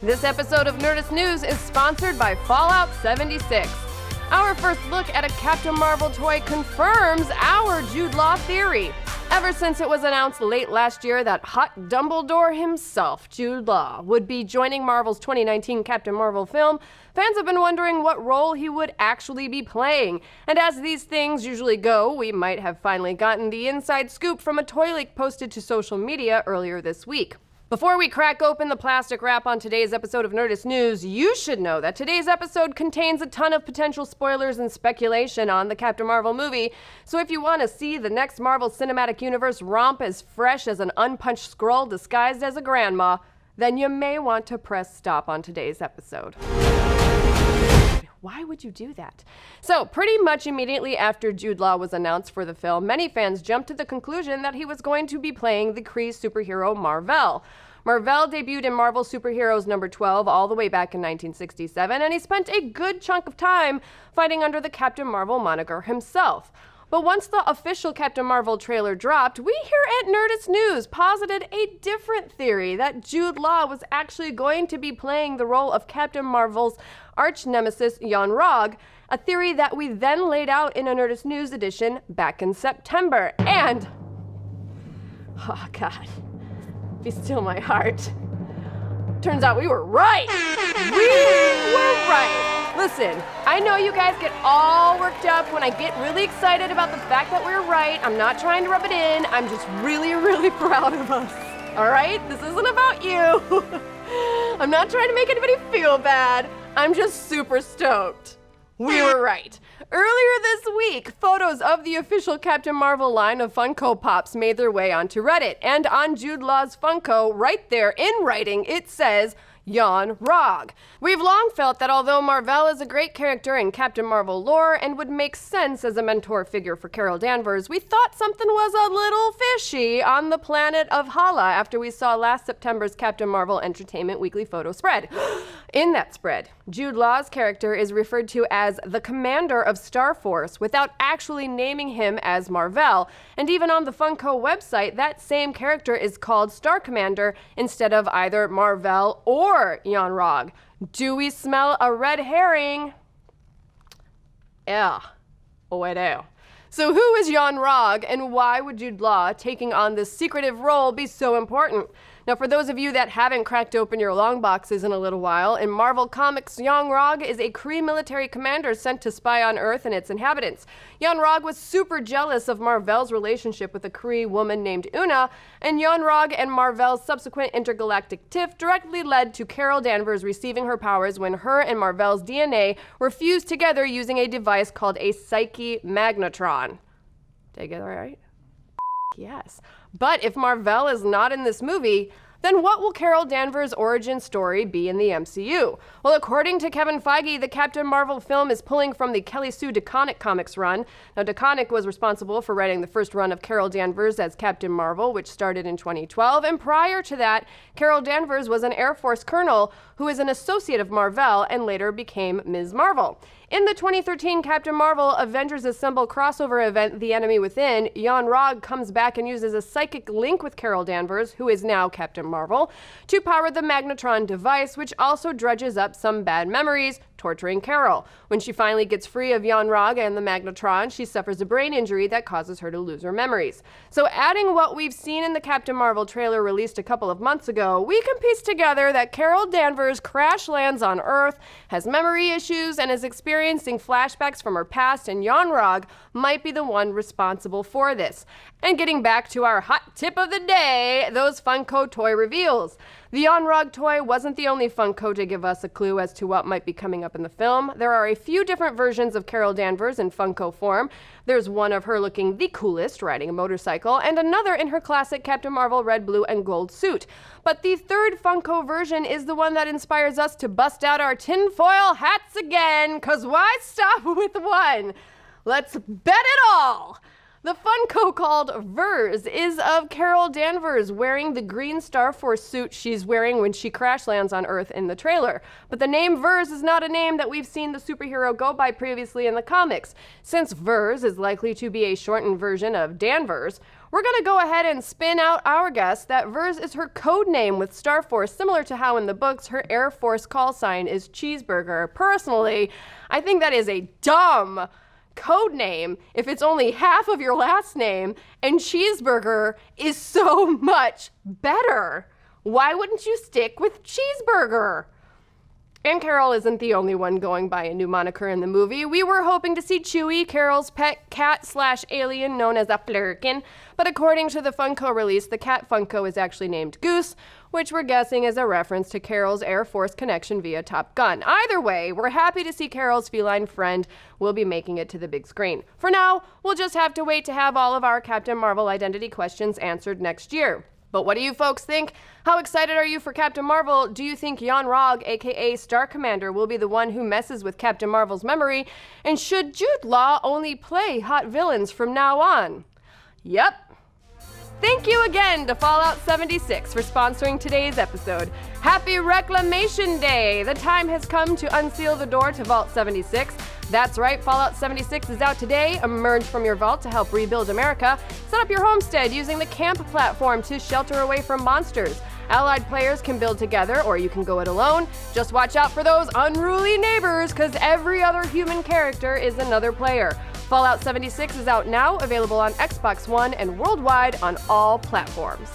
This episode of Nerdist News is sponsored by Fallout 76. Our first look at a Captain Marvel toy confirms our Jude Law theory. Ever since it was announced late last year that hot Dumbledore himself, Jude Law, would be joining Marvel's 2019 Captain Marvel film, fans have been wondering what role he would actually be playing. And as these things usually go, we might have finally gotten the inside scoop from a toy leak posted to social media earlier this week. Before we crack open the plastic wrap on today's episode of Nerdist News, you should know that today's episode contains a ton of potential spoilers and speculation on the Captain Marvel movie. So if you want to see the next Marvel Cinematic Universe romp as fresh as an unpunched Skrull disguised as a grandma, then you may want to press stop on today's episode. Why would you do that? So, pretty much immediately after Jude Law was announced for the film, many fans jumped to the conclusion that he was going to be playing the Kree superhero Mar-Vell. Mar-Vell debuted in Marvel Superheroes number 12 all the way back in 1967, and he spent a good chunk of time fighting under the Captain Marvel moniker himself. But once the official Captain Marvel trailer dropped, we here at Nerdist News posited a different theory that Jude Law was actually going to be playing the role of Captain Marvel's arch-nemesis Yon-Rogg, a theory that we then laid out in a Nerdist News edition back in September. And, oh God, be still my heart. Turns out we were right. We were right. Listen, I know you guys get all worked up when I get really excited about the fact that we're right. I'm not trying to rub it in. I'm just really, really proud of us. All right? This isn't about you. I'm not trying to make anybody feel bad. I'm just super stoked. We were right. Earlier this week, photos of the official Captain Marvel line of Funko Pops made their way onto Reddit. And on Jude Law's Funko, right there in writing, it says, Yon-Rogg. We've long felt that although Mar-Vell is a great character in Captain Marvel lore and would make sense as a mentor figure for Carol Danvers, we thought something was a little fishy on the planet of Hala after we saw last September's Captain Marvel Entertainment Weekly photo spread. In that spread, Jude Law's character is referred to as the commander of Star Force without actually naming him as Mar-Vell, and even on the Funko website, that same character is called Star Commander instead of either Mar-Vell or Yon-Rogg. Do we smell a red herring? Yeah. Oh, I do. So who is Yon-Rogg, and why would Jude Law taking on this secretive role be so important? Now, for those of you that haven't cracked open your long boxes in a little while, in Marvel Comics, Yon-Rogg is a Kree military commander sent to spy on Earth and its inhabitants. Yon-Rogg was super jealous of Mar-Vell's relationship with a Kree woman named Una, and Yon-Rogg and Mar-Vell's subsequent intergalactic tiff directly led to Carol Danvers receiving her powers when her and Mar-Vell's DNA were fused together using a device called a psyche magnetron. Did I get that right? Yes. But if Mar-Vell is not in this movie, then what will Carol Danvers' origin story be in the MCU? Well, according to Kevin Feige, the Captain Marvel film is pulling from the Kelly Sue DeConnick comics run. Now, DeConnick was responsible for writing the first run of Carol Danvers as Captain Marvel, which started in 2012. And prior to that, Carol Danvers was an Air Force colonel who is an associate of Mar-Vell and later became Ms. Marvel. In the 2013 Captain Marvel Avengers Assemble crossover event, The Enemy Within, Yon-Rogg comes back and uses a psychic link with Carol Danvers, who is now Captain Marvel, to power the magnetron device, which also dredges up some bad memories, torturing Carol. When she finally gets free of Yon-Rogg and the magnetron, she suffers a brain injury that causes her to lose her memories. So adding what we've seen in the Captain Marvel trailer released a couple of months ago, we can piece together that Carol Danvers crash lands on Earth, has memory issues, and is experiencing flashbacks from her past, and Yon-Rogg might be the one responsible for this. And getting back to our hot tip of the day, those Funko toy reveals. The Yon-Rogg toy wasn't the only Funko to give us a clue as to what might be coming up in the film. There are a few different versions of Carol Danvers in Funko form. There's one of her looking the coolest, riding a motorcycle, and another in her classic Captain Marvel red, blue, and gold suit. But the third Funko version is the one that inspires us to bust out our tinfoil hats again, 'cause why stop with one? Let's bet it all! The Funko called Vers is of Carol Danvers wearing the green Star Force suit she's wearing when she crash lands on Earth in the trailer. But the name Vers is not a name that we've seen the superhero go by previously in the comics. Since Vers is likely to be a shortened version of Danvers, We're gonna go ahead and spin out our guess that Vers is her code name with Star Force, similar to how in the books her Air Force call sign is Cheeseburger. Personally, I think that is a dumb code name if it's only half of your last name, and Cheeseburger is so much better. Why wouldn't you stick with Cheeseburger? And Carol isn't the only one going by a new moniker in the movie. We were hoping to see Chewie, Carol's pet cat/alien known as a Flurkin, but according to the Funko release, the cat Funko is actually named Goose, which we're guessing is a reference to Carol's Air Force connection via Top Gun. Either way, we're happy to see Carol's feline friend will be making it to the big screen. For now, we'll just have to wait to have all of our Captain Marvel identity questions answered next year. But what do you folks think? How excited are you for Captain Marvel? Do you think Jan Rog, aka Star Commander, will be the one who messes with Captain Marvel's memory? And should Jude Law only play hot villains from now on? Yep. Thank you again to Fallout 76 for sponsoring today's episode. Happy Reclamation Day! The time has come to unseal the door to Vault 76. That's right, Fallout 76 is out today. Emerge from your vault to help rebuild America. Set up your homestead using the camp platform to shelter away from monsters. Allied players can build together, or you can go it alone. Just watch out for those unruly neighbors, because every other human character is another player. Fallout 76 is out now, available on Xbox One and worldwide on all platforms.